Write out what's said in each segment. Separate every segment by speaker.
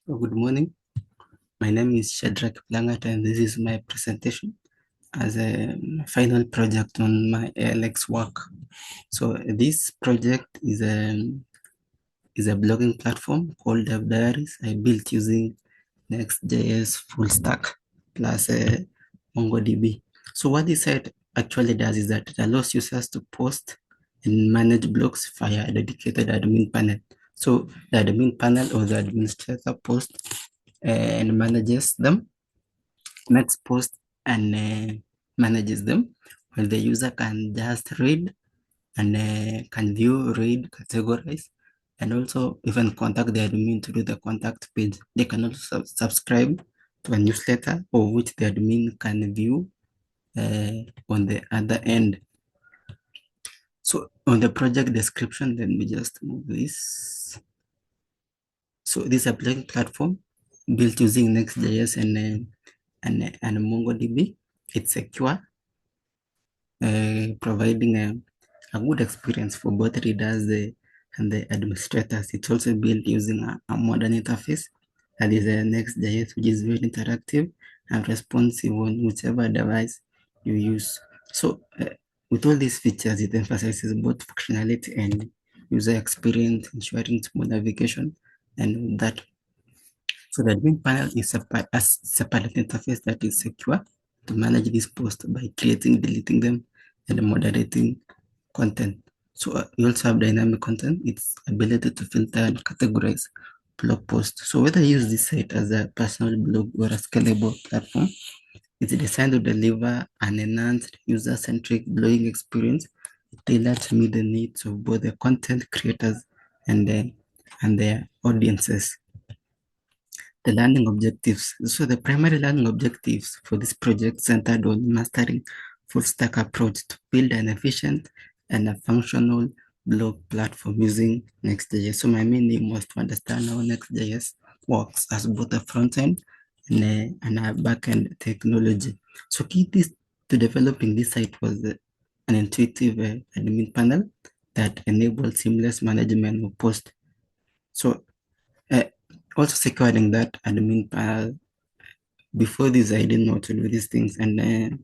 Speaker 1: Good morning. My name is Shadrach Plangat, and this is my presentation as a final project on my ALX work. So this project is a blogging platform called DevDiaries. I built using Next.js full stack plus MongoDB. So what this site actually does is that it allows users to post and manage blogs via a dedicated admin panel. So the admin panel or the administrator posts and manages them, makes posts and manages them, while the user can just read and can view, read, categorize, and also even contact the admin through the contact page. They can also subscribe to a newsletter of which the admin can view on the other end. So on the project description, let me just move this. So this is a blogging platform built using Next.js and MongoDB. It's secure, providing a good experience for both readers and the administrators. It's also built using a modern interface that is a Next.js, which is very interactive and responsive on whichever device you use. So with all these features, it emphasizes both functionality and user experience, ensuring smooth navigation and that. So the admin panel is a separate interface that is secure to manage this post by creating, deleting them, and moderating content. So you also have dynamic content, its ability to filter and categorize blog posts. So whether you use this site as a personal blog or a scalable platform, it's designed to deliver an enhanced user-centric blogging experience tailored to meet the needs of both the content creators and their audiences. The learning objectives. So the primary learning objectives for this project centered on mastering full stack approach to build an efficient and a functional blog platform using Next.js. So my main aim was to understand how Next.js works as both a front end and a back end technology. So key to developing this site was an intuitive admin panel that enabled seamless management of posts. So uh, also securing that admin panel. Before this, I didn't know how to do these things, and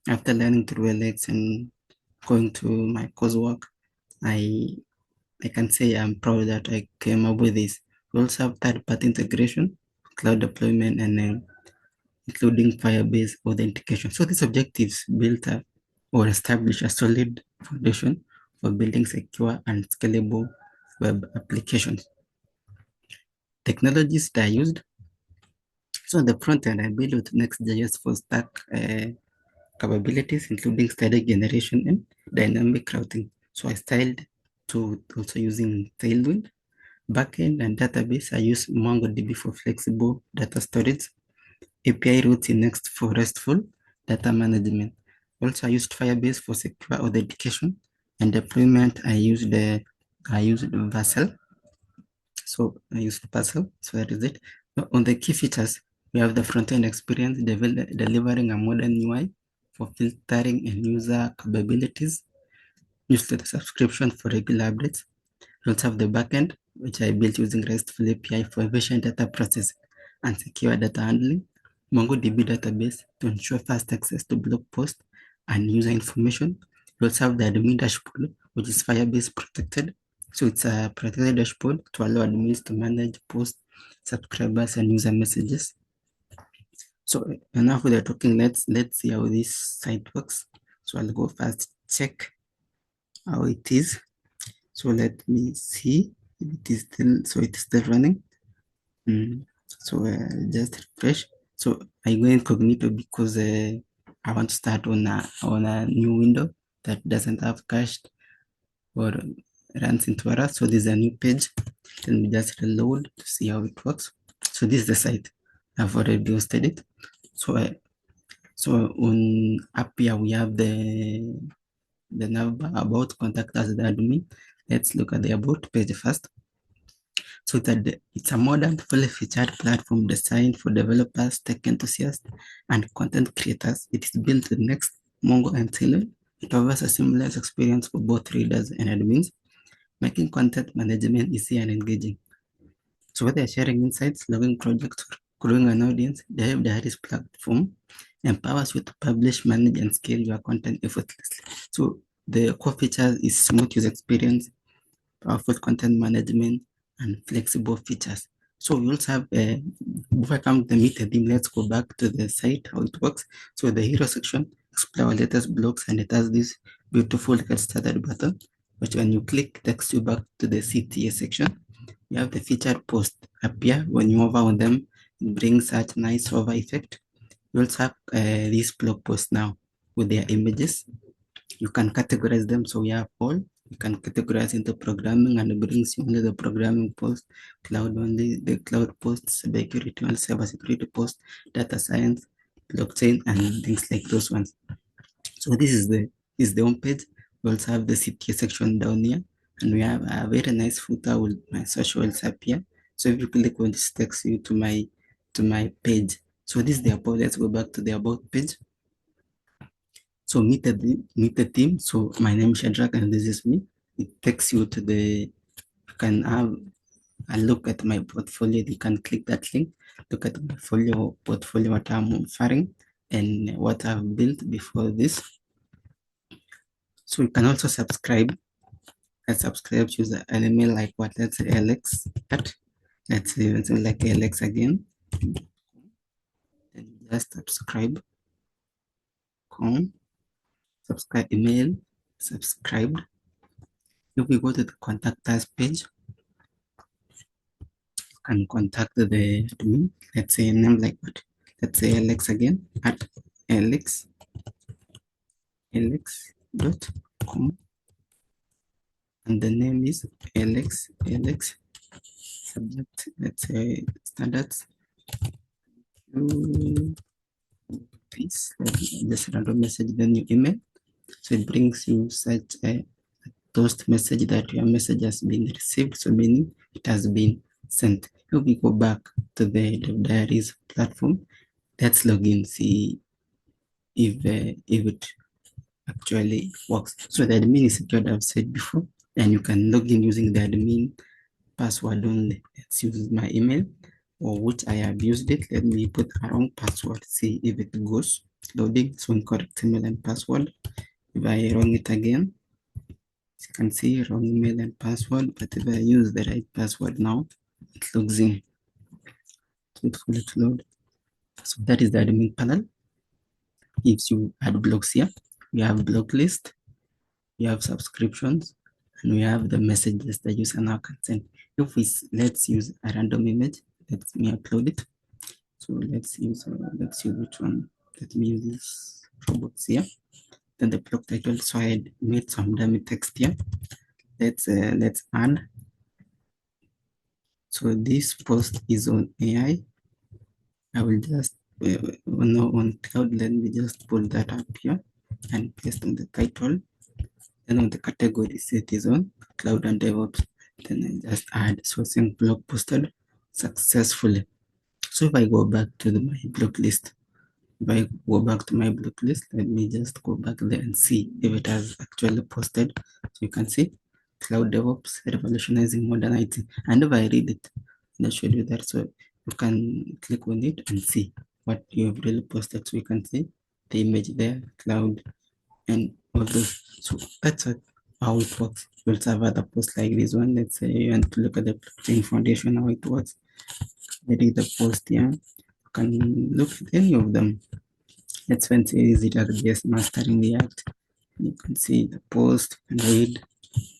Speaker 1: after learning through LX and going to my coursework, I I can say I'm proud that I came up with this. We also have third-party integration, cloud deployment, and including Firebase authentication. So these objectives built or establish a solid foundation for building secure and scalable web applications. Technologies that are used. So on the front end, I built with Next.js full stack capabilities, including static generation and dynamic routing. So I styled to also using Tailwind. Backend and database, I use MongoDB for flexible data storage. API routes in Next for RESTful data management. Also, I used Firebase for secure authentication and deployment. I used Vassal. So I used Puzzle. So that is it. Now, on the key features, we have the front-end experience delivering a modern UI for filtering and user capabilities, newsletter subscription for regular updates. We also have the backend, which I built using RESTful API for efficient data processing and secure data handling. MongoDB database to ensure fast access to blog posts and user information. We also have the admin dashboard, which is Firebase protected. So it's a protected dashboard to allow admins to manage posts, subscribers, and user messages. So enough with the talking, let's see how this site works. So I'll go first check how it is. So let me see if it is still running. So just refresh. So I go incognito because I want to start on a new window that doesn't have cached or runs into errors. So this is a new page. Let me just reload to see how it works. So this is the site. I've already hosted it. So on up here we have the number about contact us the admin. Let's look at the about page first. So that it's a modern, fully featured platform designed for developers, tech enthusiasts, and content creators. It is built with Next, Mongo, and Tailwind. It offers a seamless experience for both readers and admins, making content management easy and engaging. So whether sharing insights, logging projects, or growing an audience, the DevDiaries platform empowers you to publish, manage, and scale your content effortlessly. So the core features is smooth user experience, powerful content management, and flexible features. So we also have, before I come to the meet the theme, let's go back to the site, how it works. So the hero section, explore our latest blogs, and it has this beautiful get started button, which when you click, takes you back to the CTA section. You have the featured post appear. When you hover on them, it brings such nice hover effect. You also have these blog posts now with their images. You can categorize them. So we have all. You can categorize into programming, and it brings you only the programming post, cloud only, the cloud posts, security only, cybersecurity post, data science, blockchain, and things like those ones. So this is the home page. We also have the CTA section down here, and we have a very nice footer with my socials up here. So if you click on this, takes you to my page. So this is the about. Let's go back to the about page. So meet the team. So my name is Shadrach, and this is me. It takes you to you can have a look at my portfolio. You can click that link, look at my portfolio, what I'm offering, and what I've built before this. So you can also subscribe. I subscribe to an email like what? Let's say Alex at. Let's say something like Alex again. Then you just subscribe. Subscribe email, subscribed. If we go to the contact us page, you can contact the admin. Let's say a name like what? Let's say Alex again at Alex alex.com, and the name is Alex subject. Let's say standards. Please just random message, then you email. So it brings you such a toast message that your message has been received, so meaning it has been sent. If we go back to the DevDiaries platform, let's log in, see if it actually works. So the admin is secured, I've said before, and you can log in using the admin password only. Let's use my email, or which I have used it. Let me put a wrong password, see if it goes. Loading, so incorrect email and password. If I wrong it again, as you can see, wrong email and password, but if I use the right password now, it logs in. So it will load. So that is the admin panel. If you add blogs here, we have blog list, we have subscriptions, and we have the messages the user now can send. If we let's use a random image, let me upload it. So let's use which one? Let me use this robots here. Then the blog title. So I had made some dummy text here. Let's add. So this post is on AI. I will just on cloud. Let me just pull that up here and paste on the title. Then on the category set is on cloud and DevOps. Then I just add sourcing blog posted successfully. So if I go back to my blog list, if I go back to my blog list, let me just go back there and see if it has actually posted. So you can see cloud DevOps revolutionizing modern IT. And if I read it, and I showed you that, so you can click on it and see what you have really posted. So you can see the image there, cloud, and all those. So that's how it works. We'll have other posts like this one. Let's say you want to look at the blockchain foundation, how it works. Read the post here. You can look at any of them. Let's fancy is it RBS mastering React. You can see the post and read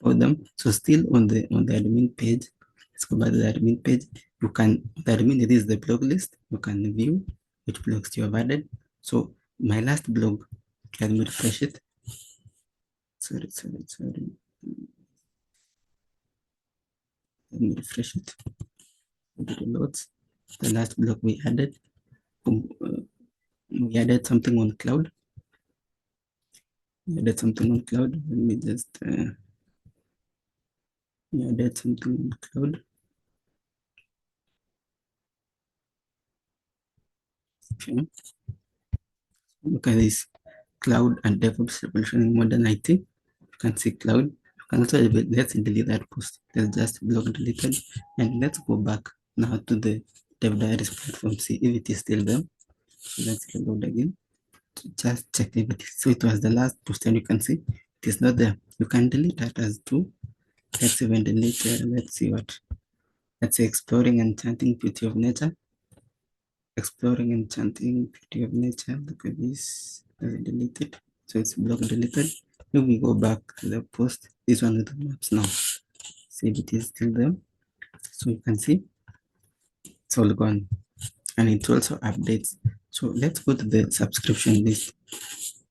Speaker 1: all them. So still on the admin page, let's go back to the admin page. You can the admin, this is the blog list. You can view which blogs you have added. So my last blog, let me refresh it. Sorry. Let me refresh it. It loads. The last blog we added, we added something on cloud. Let me just added something on cloud. Okay. Look at this cloud and DevOps revolution in modern IT. You can see cloud. You can also let's delete that post. Let's just blog deleted, and let's go back now to the DevDiaries platform, see if it is still there. So let's reload again to just check if it is. So it was the last post, and you can see it is not there. You can delete that as too. Let's even delete, let's see what, let's say exploring enchanting beauty of nature. Exploring enchanting beauty of nature. Look at this. Let's delete it. So it's block deleted. If we go back to the post, this one with the maps now. See if it is still there. So you can see it's all gone. And it also updates. So let's go to the subscription list.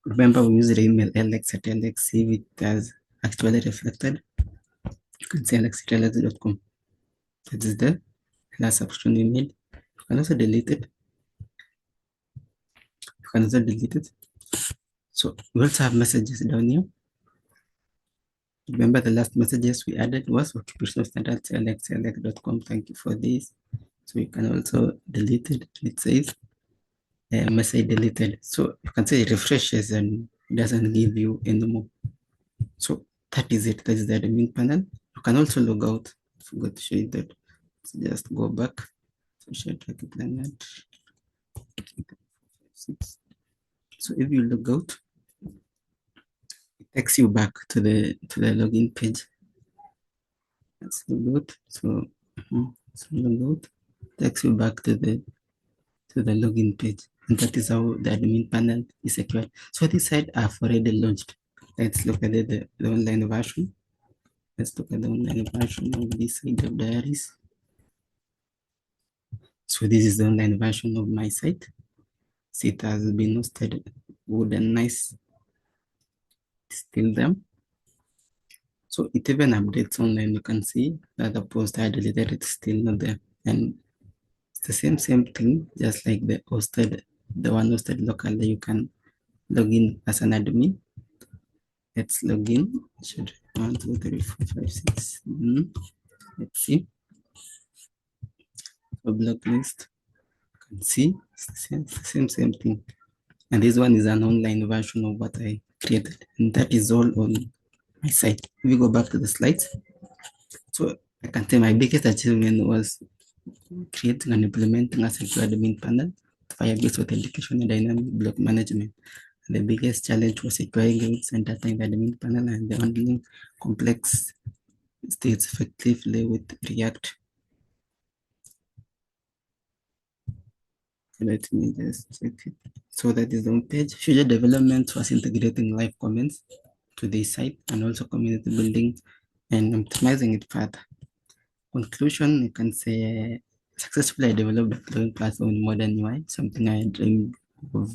Speaker 1: Remember we used the email alex at alex, see if it has actually reflected. You can see alex at alex.com. That is the last subscription we made. You can also delete it. You can also delete it. So we also have messages down here. Remember the last messages we added was occupational standards alex.com. Thank you for this. So you can also delete it. It says message deleted. So you can say it refreshes and doesn't give you anymore. So that is it. That is the admin panel. You can also log out. I forgot to show you that. So just go back. So share tracking planet. So if you log out, it takes you back to the login page. Let's log out. So log out takes you back to the login page. And that is how the admin panel is secured. So this side I've already launched. Let's look at the online version. Let's look at the online version of this side of diaries. So this is the online version of my site. See, it has been hosted good and nice. Still there. So it even updates online. You can see that the post I deleted, it's still not there. And it's the same thing, just like the one hosted locally. You can log in as an admin. Let's log in. Should 1, 2, 3, 4, 5, 6. Let's see. A block list. You can see it's the same thing. And this one is an online version of what I created. And that is all on my site. If we go back to the slides, so I can say my biggest achievement was creating and implementing a secure admin panel, Firebase authentication and dynamic block management. And the biggest challenge was securing routes and data in the admin panel and handling complex states effectively with React. Let me just check it. So that is the home page. Future development was integrating live comments to this site and also community building and optimizing it further. Conclusion, you can say successfully I developed a cloud platform in modern UI, something I dreamed of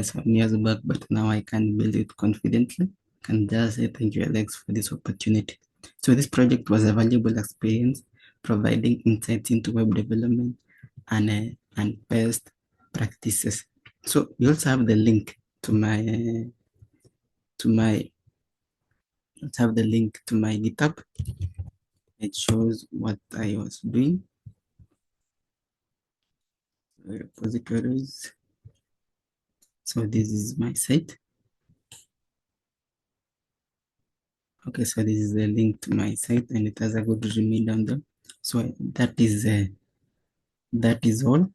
Speaker 1: some years back, but now I can build it confidently. Can just say thank you, Alex, for this opportunity. So this project was a valuable experience, providing insights into web development and best practices. So we also have the link to my let's have the link to my GitHub. It shows what I was doing. Repositories. So this is my site. Okay, so this is the link to my site, and it has a good resume down there. So that is all.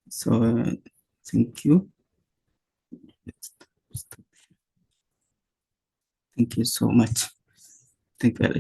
Speaker 1: So thank you. Thank you so much. Thank you, Alex.